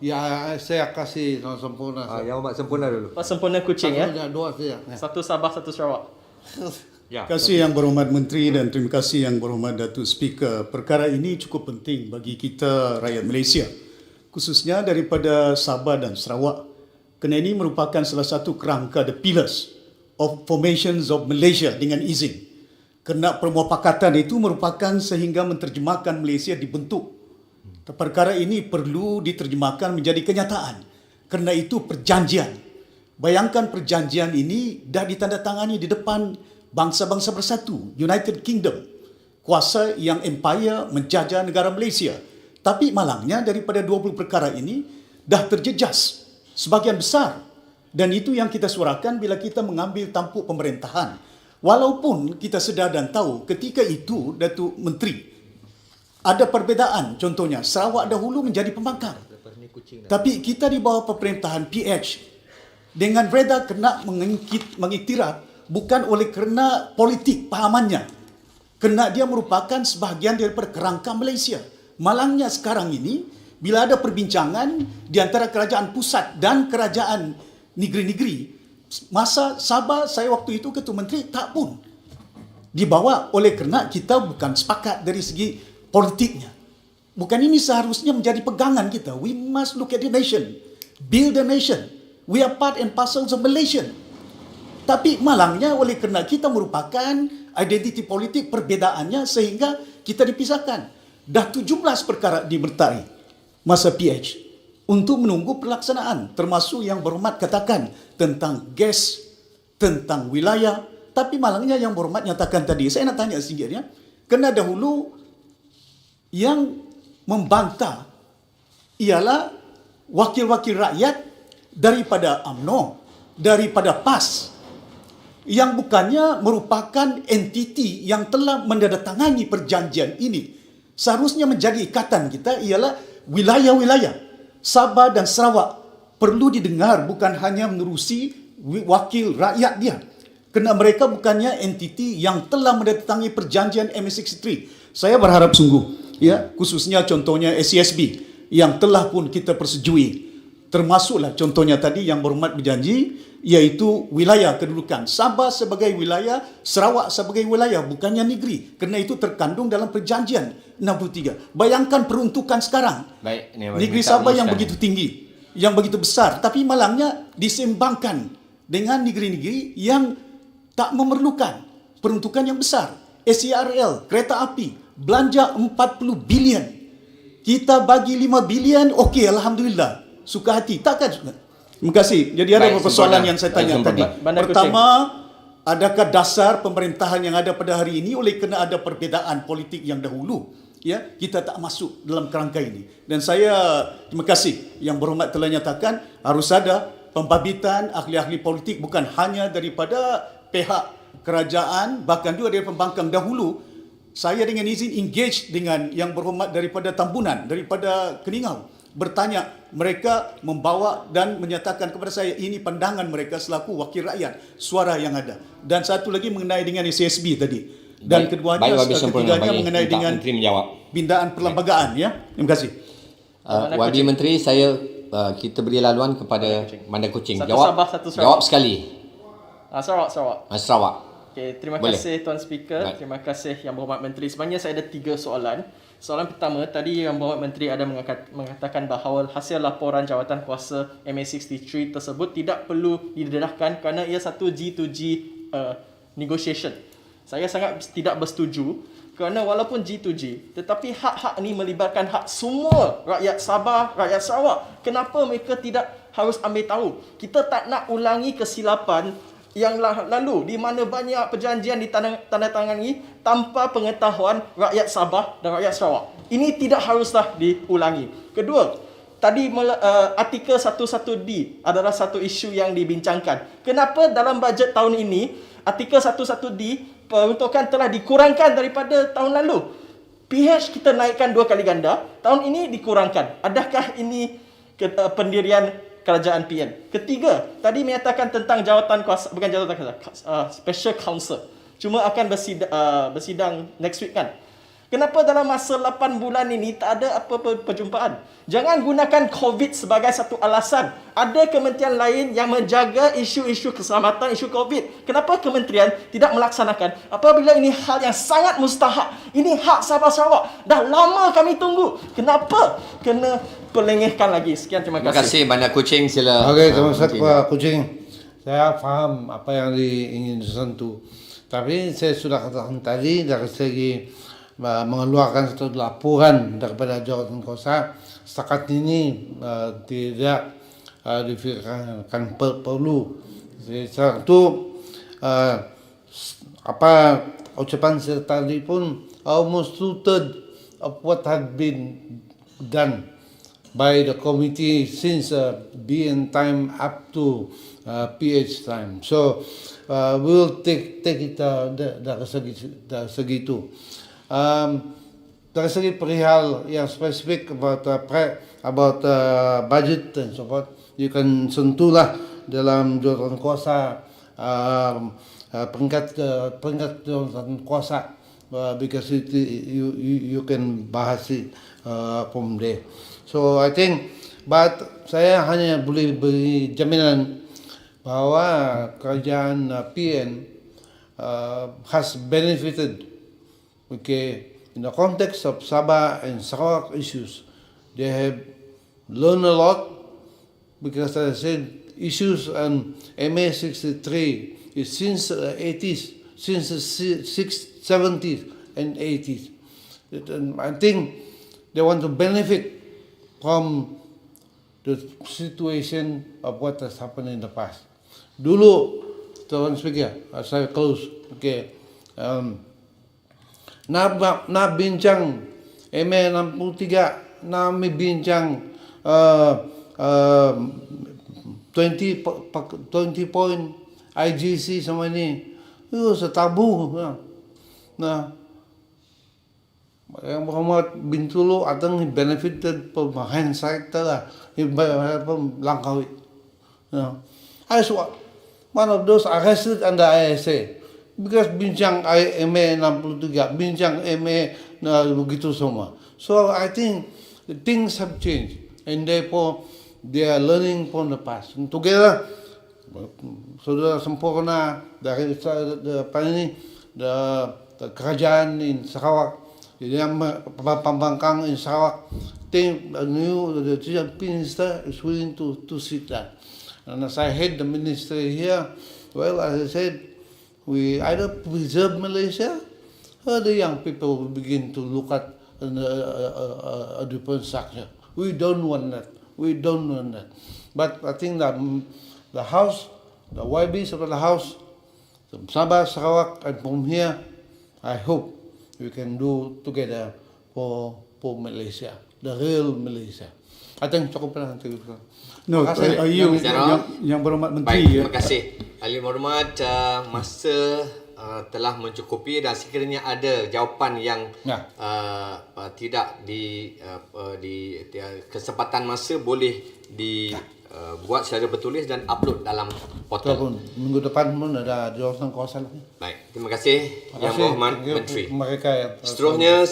Ya, saya kasih non sempurna. Yang Ahmad sempurna dulu. Sempurna Kuching ya. Dua saja. Satu Sabah, satu Sarawak. Terima kasih Yang Berhormat Menteri dan terima kasih Yang Berhormat Datuk Speaker. Perkara ini cukup penting bagi kita rakyat Malaysia, khususnya daripada Sabah dan Sarawak. Kerana ini merupakan salah satu kerangka the pillars of formations of Malaysia dengan izin. Kerana permufakatan itu merupakan sehingga menterjemahkan Malaysia dibentuk. Perkara ini perlu diterjemahkan menjadi kenyataan. Kerana itu perjanjian. Bayangkan perjanjian ini dah ditandatangani di depan bangsa-bangsa bersatu, United Kingdom, kuasa yang empire menjajah negara Malaysia. Tapi malangnya daripada 20 perkara ini dah terjejas sebagian besar. Dan itu yang kita suarakan bila kita mengambil tampuk pemerintahan. Walaupun kita sedar dan tahu ketika itu Datuk Menteri ada perbezaan, contohnya Sarawak dahulu menjadi pembangkang. Tapi kita di bawah pemerintahan PH dengan reda kena mengiktiraf bukan oleh kerana politik pahamannya, kerana dia merupakan sebahagian daripada kerangka Malaysia. Malangnya sekarang ini bila ada perbincangan di antara kerajaan pusat dan kerajaan negeri-negeri, masa Sabah saya waktu itu Ketua Menteri tak pun dibawa oleh kerana kita bukan sepakat dari segi politiknya. Bukan ini seharusnya menjadi pegangan kita. We must look at the nation, build the nation. We are part and parcel of Malaysia. Tapi malangnya oleh kerana kita merupakan identiti politik perbedaannya sehingga kita dipisahkan. Dah 17 perkara dimertai masa PH untuk menunggu pelaksanaan, termasuk yang berhormat katakan tentang gas, tentang wilayah. Tapi malangnya yang berhormat nyatakan tadi, saya nak tanya sedikit ya, kerana dahulu yang membantah ialah wakil-wakil rakyat daripada UMNO, daripada PAS, yang bukannya merupakan entiti yang telah menandatangani perjanjian ini. Seharusnya menjadi ikatan kita ialah wilayah-wilayah Sabah dan Sarawak perlu didengar, bukan hanya menerusi wakil rakyat dia. Kerana mereka bukannya entiti yang telah menandatangani perjanjian MA63. Saya berharap sungguh, ya, khususnya contohnya SCSB yang telah pun kita persetujui. Termasuklah contohnya tadi yang berhormat berjanji, iaitu wilayah kedudukan Sabah sebagai wilayah, Sarawak sebagai wilayah, bukannya negeri. Kerana itu terkandung dalam perjanjian 63. Bayangkan peruntukan sekarang. Baik, negeri Sabah yang begitu tinggi, yang begitu besar, tapi malangnya diseimbangkan dengan negeri-negeri yang tak memerlukan peruntukan yang besar. SCRL, kereta api, belanja 40 bilion. Kita bagi 5 bilion, okey, Alhamdulillah. Suka hati. Takkan suka. Terima kasih. Jadi ada beberapa soalan yang saya tanya tadi. Pertama, adakah dasar pemerintahan yang ada pada hari ini oleh kerana ada perbezaan politik yang dahulu? Ya, kita tak masuk dalam kerangka ini. Dan saya terima kasih yang berhormat telah nyatakan harus ada pembabitan ahli-ahli politik bukan hanya daripada pihak kerajaan, bahkan juga dari pembangkang dahulu. Saya dengan izin engage dengan yang berhormat daripada Tambunan, daripada Keningau, bertanya, mereka membawa dan menyatakan kepada saya ini pandangan mereka selaku wakil rakyat, suara yang ada. Dan satu lagi mengenai dengan SCSB tadi. Dan keduanya, ketiganya mengenai dengan bindaan perlembagaan. Ya, terima kasih. YB Menteri, kita beri laluan kepada Bandar Kuching. Satu Jawab, Sabah, satu Sarawak. jawab sekali. Sarawak. Sarawak. Okay, terima Boleh. kasih Tuan Speaker. Baik. Terima kasih Yang Berhormat Menteri. Sebenarnya saya ada 3 soalan. Soalan pertama, tadi Yang Berhormat Menteri ada mengatakan bahawa hasil laporan jawatan kuasa MA63 tersebut tidak perlu didedahkan kerana ia satu G2G negotiation. Saya sangat tidak bersetuju kerana walaupun G2G, tetapi hak-hak ni melibatkan hak semua rakyat Sabah, rakyat Sarawak. Kenapa mereka tidak harus ambil tahu? Kita tak nak ulangi kesilapan yang lalu di mana banyak perjanjian ditandatangani tanpa pengetahuan rakyat Sabah dan rakyat Sarawak. Ini tidak haruslah diulangi. Kedua, tadi artikel 11D adalah satu isu yang dibincangkan. Kenapa dalam bajet tahun ini artikel 11D peruntukan telah dikurangkan daripada tahun lalu? PH kita naikkan 2 kali ganda, tahun ini dikurangkan. Adakah ini pendirian kerajaan PN? Ketiga, tadi menyatakan tentang jawatan kuasa, bukan jawatan kuasa, special counsel. Cuma akan bersidang next week kan. Kenapa dalam masa 8 bulan ini tak ada apa-apa perjumpaan? Jangan gunakan COVID sebagai satu alasan. Ada kementerian lain yang menjaga isu-isu keselamatan, isu COVID. Kenapa kementerian tidak melaksanakan? Apabila ini hal yang sangat mustahak. Ini hak Sabah Sarawak. Dah lama kami tunggu. Kenapa kena pelengehkan lagi? Sekian, terima Terima kasih. kasih Bandar Kuching, sila. Okey, terima Menteri. kasih Pak Kuching. Saya faham apa yang ingin disentuh. Tapi saya sudah katakan tadi dari segi mengeluarkan satu laporan daripada jawatan kuasa, setakat ini tidak difikirkan perlu. Satu apa ucapan saya tadi pun almost 2/3 of what had been done by the committee since BN time up to PH time. So we'll take it dari segitu. Dari segi perihal yang spesifik about budget and so forth, you can sentuhlah dalam jawatan kuasa peringkat jawatan kuasa because you can bahas it from there. So I think, but saya hanya boleh beri jaminan bahawa kerajaan PN has benefited, okay, in the context of Sabah and Sarawak issues. They have learned a lot because, as I said, issues on MA63 is since the 80s, since the 70s and 80s. And I think they want to benefit from the situation of what has happened in the past. Dulu, Tuan Speaker, as I close, okay, na bincang MA63, na bincang 20 point IGC sama ni, itu setabu. Nah, yang Muhammad bin Tulu atang he benefited from hindsight lah, he from Langkawi. I was one of those arrested under ISA because bincang MA 63, bincang MA na begitu semua. So I think the things have changed and therefore they are learning from the past. And together, saudara sempurna dari the kerajaan in Sarawak, yang pembangkang in Sarawak, think the chief minister is willing to sit down. And as I head the ministry here, well, as I said, we either preserve Malaysia or the young people will begin to look at a different structure. We don't want that. We don't want that. But I think that the House, the YBs of the House, from Sabah, Sarawak, and from here, I hope we can do together for Malaysia, the real Malaysia. I think cukup lah nanti. No, yang berhormat Menteri. Baik, terima kasih. Ahli Berhormat, masa telah mencukupi dan sekiranya ada jawapan yang tidak di kesempatan masa boleh dibuat secara bertulis dan upload dalam portal. Minggu depan pun ada jawatan kuasa lagi. Baik, terima kasih Yang Berhormat Menteri. Mereka yang Seterusnya